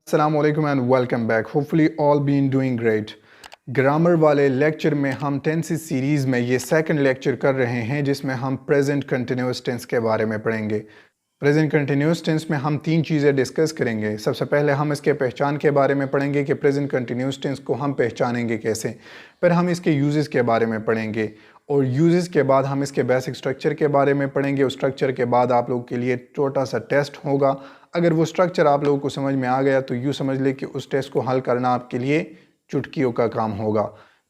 Assalamualaikum and welcome back. Hopefully all been doing great. Grammar वाले lecture में हम tenses series में ये सेकंड लेक्चर कर रहे हैं जिसमें हम प्रेजेंट कंटिन्यूस टेंस के बारे में पढ़ेंगे। प्रेजेंट कंटिन्यूस टेंस में हम तीन चीज़ें डिस्कस करेंगे। सबसे पहले हम इसके पहचान के बारे में पढ़ेंगे कि प्रेजेंट कंटिन्यूस टेंस को हम पहचानेंगे कैसे। फिर हम इसके यूजेस के बारे में पढ़ेंगे और यूजेस के बाद हम इसके बेसिक स्ट्रक्चर के बारे में पढ़ेंगे। उस स्ट्रक्चर के बाद आप लोगों के लिए छोटा सा टेस्ट होगा। अगर वो स्ट्रक्चर आप लोगों को समझ में आ गया तो यूँ समझ ले कि उस टेस्ट को हल करना आपके लिए चुटकियों का काम होगा।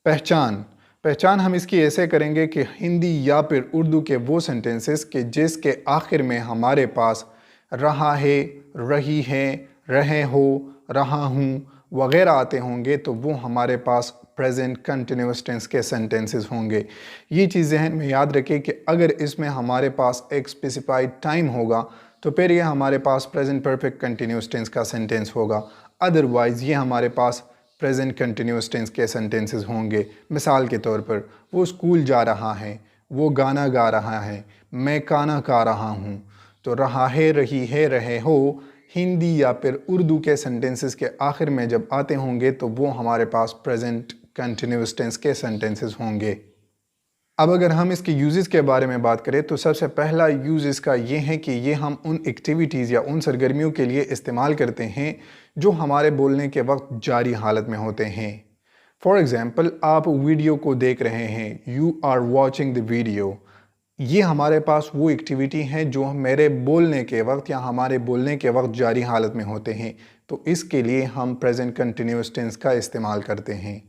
पहचान हम इसकी ऐसे करेंगे कि हिंदी या फिर उर्दू के वो सेंटेंसेस के जिसके आखिर में हमारे पास रहा है, रही है, रहे हो, रहा हूँ वगैरह आते होंगे तो वो हमारे पास प्रेजेंट कंटिन्यूस टेंस के सेंटेंसेस होंगे। ये चीज़ ज़हन में याद रखें कि अगर इसमें हमारे पास एक स्पेसिफाइड टाइम होगा तो फिर ये हमारे पास प्रेजेंट परफेक्ट कंटिन्यूस टेंस का सेंटेंस होगा। अदरवाइज़ ये हमारे पास प्रेजेंट कंटिन्यूस टेंस के सेंटेंसेस होंगे। मिसाल के तौर पर वो स्कूल जा रहा है, वो गाना गा रहा है, मैं खाना खा रहा हूँ। तो रहा है, रही है, रहे हो हिंदी या फिर उर्दू के सेंटेंसेस के आखिर में जब आते होंगे तो वो हमारे पास प्रेजेंट कंटिन्यूस टेंस के सेंटेंसेस होंगे। अब अगर हम इसके यूजेस के बारे में बात करें तो सबसे पहला यूज़ इसका ये है कि ये हम उन एक्टिविटीज़ या उन सरगर्मियों के लिए इस्तेमाल करते हैं जो हमारे बोलने के वक्त जारी हालत में होते हैं। फॉर एग्ज़ाम्पल, आप वीडियो को देख रहे हैं, you are watching the video. ये हमारे पास वो एक्टिविटी है जो मेरे बोलने के वक्त या हमारे बोलने के वक्त जारी हालत में होते हैं, तो इसके लिए हम प्रेजेंट कंटिन्यूस टेंस का इस्तेमाल करते हैं।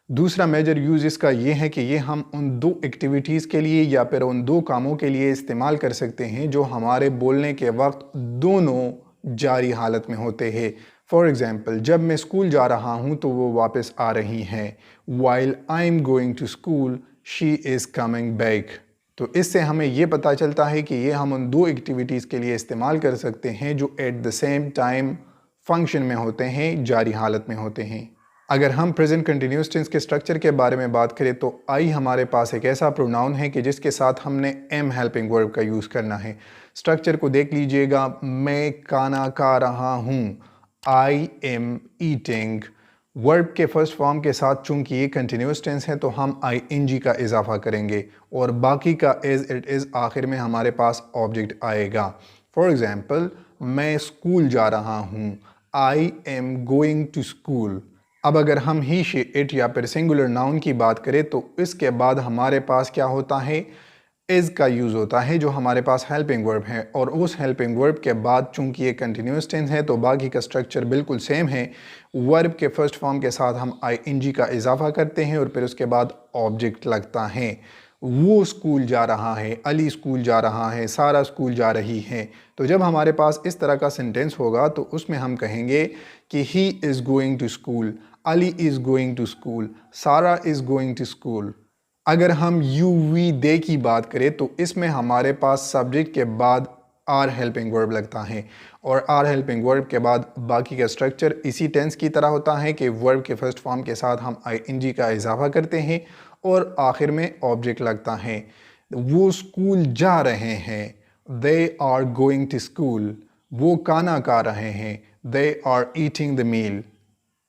दूसरा मेजर यूज़ इसका ये है कि ये हम उन दो एक्टिविटीज़ के लिए या फिर उन दो कामों के लिए इस्तेमाल कर सकते हैं जो हमारे बोलने के वक्त दोनों जारी हालत में होते हैं। फॉर एग्ज़ाम्पल, जब मैं स्कूल जा रहा हूँ तो वो वापस आ रही हैं। While I am going to school she is coming back. तो इससे हमें ये पता चलता है कि ये हम उन दो एक्टिविटीज़ के लिए इस्तेमाल कर सकते हैं जो at the same time function में होते हैं, जारी हालत में होते हैं। अगर हम प्रेजेंट कंटिन्यूस टेंस के स्ट्रक्चर के बारे में बात करें तो आई हमारे पास एक ऐसा प्रोनाउन है कि जिसके साथ हमने एम हेल्पिंग वर्ब का यूज़ करना है। स्ट्रक्चर को देख लीजिएगा, मैं खाना खा रहा हूँ, आई एम ईटिंग। वर्ब के फर्स्ट फॉर्म के साथ चूंकि ये कंटिन्यूस टेंस है तो हम आई एन जी का इजाफा करेंगे और बाकी का एज इट इज़ आखिर में हमारे पास ऑब्जेक्ट आएगा। फॉर एग्ज़ाम्पल, मैं स्कूल जा रहा हूँ, I am going to school. अब अगर हम ही, शी, इट या फिर सिंगुलर नाउन की बात करें तो इसके बाद हमारे पास क्या होता है, इज़ का यूज़ होता है जो हमारे पास हेल्पिंग वर्ब है और उस हेल्पिंग वर्ब के बाद चूंकि ये कंटिन्यूस टेंस है तो बाकी का स्ट्रक्चर बिल्कुल सेम है। वर्ब के फर्स्ट फॉर्म के साथ हम आई एन जी का इजाफा करते हैं और फिर उसके बाद ऑब्जेक्ट लगता है। वो स्कूल जा रहा है, अली स्कूल जा रहा है, सारा स्कूल जा रही है। तो जब हमारे पास इस तरह का सेंटेंस होगा तो उसमें हम कहेंगे कि he is going to school, Ali is going to school, Sarah is going to school. अगर हम यू वी दे की बात करें तो इसमें हमारे पास सब्जेक्ट के बाद आर हेल्पिंग वर्ब लगता है और आर हेल्पिंग वर्ब के बाद बाकी का स्ट्रक्चर इसी टेंस की तरह होता है कि वर्ब के फर्स्ट फॉर्म के साथ हम आई एन जी का इजाफा करते हैं और आखिर में ऑब्जेक्ट लगता है। वो स्कूल जा रहे हैं, they are going to school. वो खाना खा रहे हैं, they are eating the meal.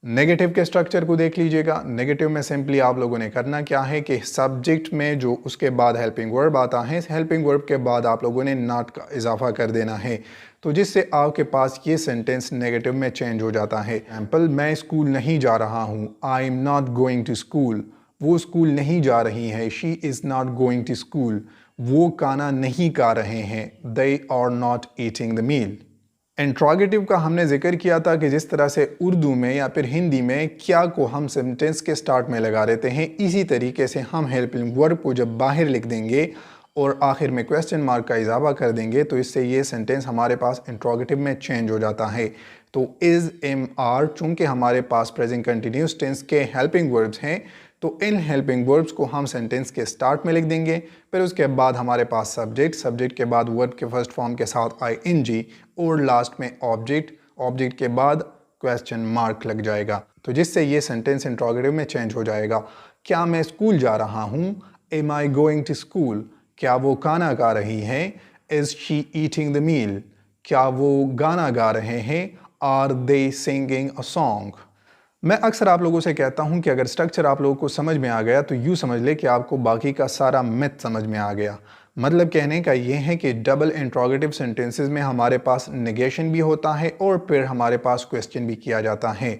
Negative के स्ट्रक्चर को देख लीजिएगा। नेगेटिव में सिंपली आप लोगों ने करना क्या है कि सब्जेक्ट में जो उसके बाद हेल्पिंग वर्ब आता है, हेल्पिंग वर्ब के बाद आप लोगों ने नॉट का इजाफा कर देना है, तो जिससे आपके पास ये सेंटेंस नेगेटिव में चेंज हो जाता है। एग्जाम्पल, मैं स्कूल नहीं जा रहा हूँ, I am not going to school. वो स्कूल नहीं जा रही है, she is not going to school. वो खाना नहीं खा रहे हैं, they are not eating the meal. Interrogative का हमने जिक्र किया था कि जिस तरह से उर्दू में या फिर हिंदी में क्या को हम सेंटेंस के स्टार्ट में लगा देते हैं, इसी तरीके से हम हेल्पिंग वर्ब को जब बाहर लिख देंगे और आखिर में क्वेश्चन मार्क का इजाफा कर देंगे तो इससे ये सेंटेंस हमारे पास इंट्रोगेटिव में चेंज हो जाता है। तो इज़, एम, आर चूँकि हमारे पास प्रेजेंट कंटिन्यूस टेंस के हेल्पिंग वर्ब्स हैं तो इन हेल्पिंग वर्ब्स को हम सेंटेंस के स्टार्ट में लिख देंगे। फिर उसके बाद हमारे पास सब्जेक्ट, सब्जेक्ट के बाद वर्ब के फर्स्ट फॉर्म के साथ आई एन जी और लास्ट में ऑब्जेक्ट, ऑब्जेक्ट के बाद क्वेश्चन मार्क लग जाएगा, तो जिससे ये सेंटेंस इंट्रोगेटिव में चेंज हो जाएगा। क्या मैं स्कूल जा रहा हूँ, am I going to school. क्या वो खाना खा रही हैं, is she eating the meal. क्या वो गाना गा रहे हैं, are they singing a song. मैं अक्सर आप लोगों से कहता हूं कि अगर स्ट्रक्चर आप लोगों को समझ में आ गया तो यूँ समझ ले कि आपको बाकी का सारा मैथ समझ में आ गया। मतलब कहने का ये है कि डबल इंट्रोगेटिव सेंटेंसेस में हमारे पास नेगेशन भी होता है और फिर हमारे पास क्वेश्चन भी किया जाता है।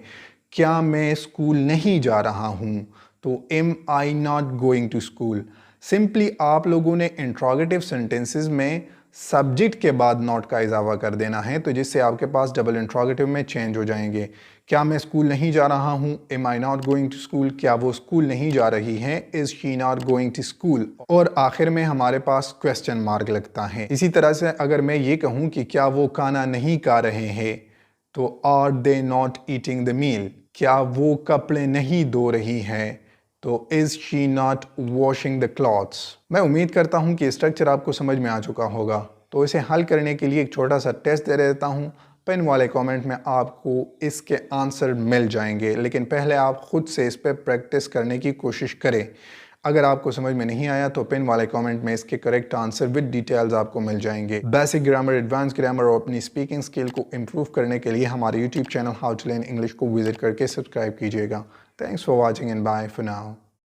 क्या मैं स्कूल नहीं जा रहा हूँ? तो am I not going to school. Simply आप लोगों ने इंट्रोगेटिव सेंटेंसेस में सब्जेक्ट के बाद नॉट का इजाफा कर देना है, तो जिससे आपके पास डबल इंट्रोगेटिव में चेंज हो जाएंगे। क्या मैं स्कूल नहीं जा रहा हूँ? Am I not going to school. क्या वो स्कूल नहीं जा रही हैं? Is she not going to school. और आखिर में हमारे पास क्वेश्चन मार्क लगता है। इसी तरह से अगर मैं ये कहूँ कि क्या वो खाना नहीं खा रहे हैं, तो are they not eating the meal. क्या वो कपड़े नहीं धो रही हैं, तो is she not washing the clothes. मैं उम्मीद करता हूँ कि स्ट्रक्चर आपको समझ में आ चुका होगा। तो इसे हल करने के लिए एक छोटा सा टेस्ट दे देता हूँ। पिन वाले कमेंट में आपको इसके आंसर मिल जाएंगे, लेकिन पहले आप खुद से इस पर प्रैक्टिस करने की कोशिश करें। अगर आपको समझ में नहीं आया तो पिन वाले कमेंट में इसके करेक्ट आंसर विद डिटेल्स आपको मिल जाएंगे। बेसिक ग्रामर, एडवांस ग्रामर और अपनी स्पीकिंग स्किल को इम्प्रूव करने के लिए हमारे YouTube channel how to learn English को विजिट करके सब्सक्राइब कीजिएगा। Thanks for watching and bye for now.